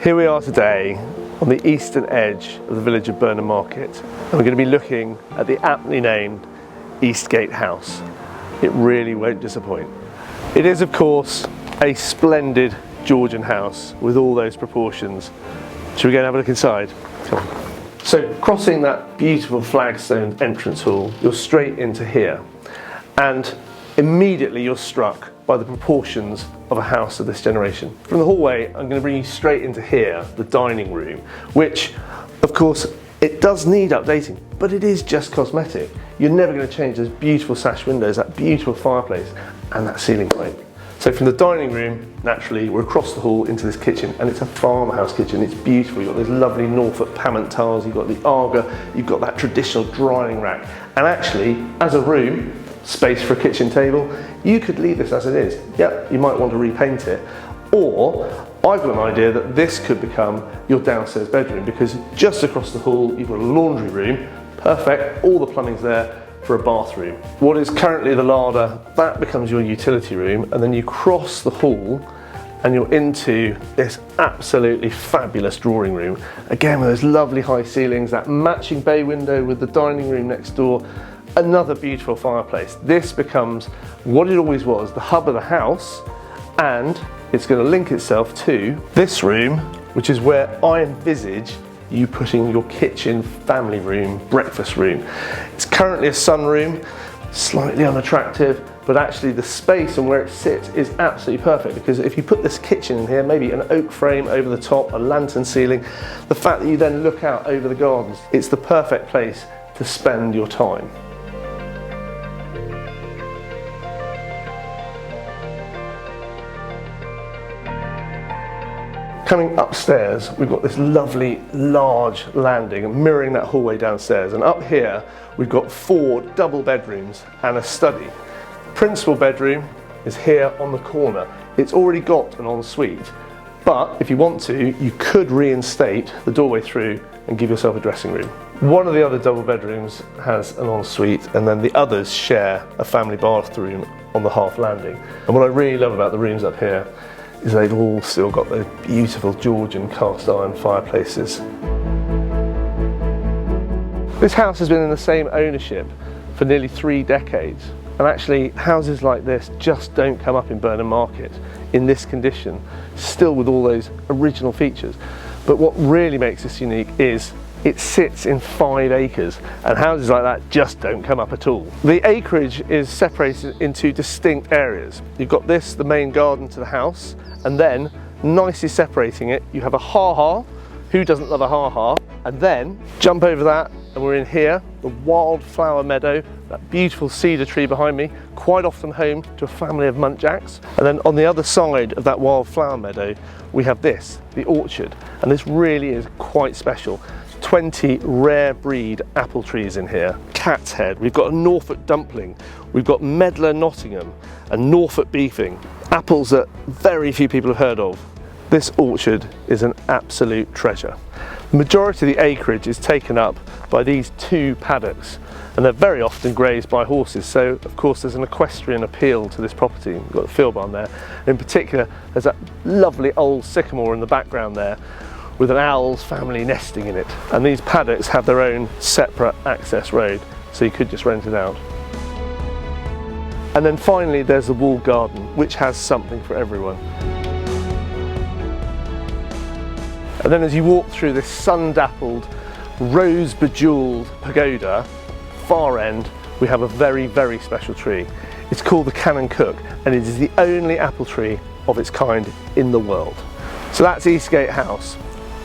Here we are today on the eastern edge of the village of Burnham Market, and we're going to be looking at the aptly named Eastgate House. It really won't disappoint. It is, of course, a splendid Georgian house with all those proportions. Shall we go and have a look inside? Come on. So, crossing that beautiful flagstone entrance hall, you're straight into here, and immediately you're struck by the proportions of a house of this generation. From the hallway, I'm going to bring you straight into here, the dining room, which, of course, it does need updating, but it is just cosmetic. You're never going to change those beautiful sash windows, that beautiful fireplace, and that ceiling height. So from the dining room, naturally, we're across the hall into this kitchen, and it's a farmhouse kitchen. It's beautiful. You've got those lovely Norfolk Pamant tiles, you've got the Aga, you've got that traditional drying rack, and actually, as a room, space for a kitchen table, you could leave this as it is. Yep, you might want to repaint it, or I've got an idea that this could become your downstairs bedroom, because just across the hall you've got a laundry room, perfect, all the plumbing's there for a bathroom. What is currently the larder, that becomes your utility room, and then you cross the hall and you're into this absolutely fabulous drawing room, again with those lovely high ceilings, that matching bay window with the dining room next door. Another beautiful fireplace. This becomes what it always was, the hub of the house, and it's going to link itself to this room, which is where I envisage you putting your kitchen, family room, breakfast room. It's currently a sunroom, slightly unattractive, but actually the space and where it sits is absolutely perfect, because if you put this kitchen in here, maybe an oak frame over the top, a lantern ceiling, the fact that you then look out over the gardens, it's the perfect place to spend your time. Coming upstairs, we've got this lovely large landing mirroring that hallway downstairs, and up here we've got 4 double bedrooms and a study. The principal bedroom is here on the corner. It's already got an ensuite, but if you want to, you could reinstate the doorway through and give yourself a dressing room. One of the other double bedrooms has an ensuite, and then the others share a family bathroom on the half landing. And what I really love about the rooms up here is they've all still got those beautiful Georgian cast iron fireplaces. This house has been in the same ownership for nearly 3 decades, and actually houses like this just don't come up in Burnham Market in this condition, still with all those original features. But what really makes this unique is it sits in 5 acres, and houses like that just don't come up at all. The acreage is separated into distinct areas. You've got this, the main garden to the house, and then nicely separating it, you have a ha-ha. Who doesn't love a ha-ha? And then jump over that, and we're in here, the wildflower meadow, that beautiful cedar tree behind me, quite often home to a family of muntjacs. And then on the other side of that wildflower meadow, we have this, the orchard, and this really is quite special. 20 rare breed apple trees in here. Cat's Head, we've got a Norfolk dumpling, we've got Medlar Nottingham and Norfolk beefing. Apples that very few people have heard of. This orchard is an absolute treasure. The majority of the acreage is taken up by these 2 paddocks, and they're very often grazed by horses, so of course there's an equestrian appeal to this property. We've got the field barn there. In particular, there's that lovely old sycamore in the background there, with an owl's family nesting in it. And these paddocks have their own separate access road, so you could just rent it out. And then finally there's the walled garden, which has something for everyone. And then as you walk through this sun-dappled, rose-bejewelled pagoda, far end, we have a very, very special tree. It's called the Cannon Cook, and it is the only apple tree of its kind in the world. So that's Eastgate House.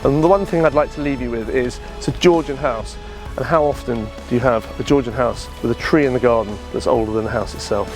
And the one thing I'd like to leave you with is, it's a Georgian house, and how often do you have a Georgian house with a tree in the garden that's older than the house itself?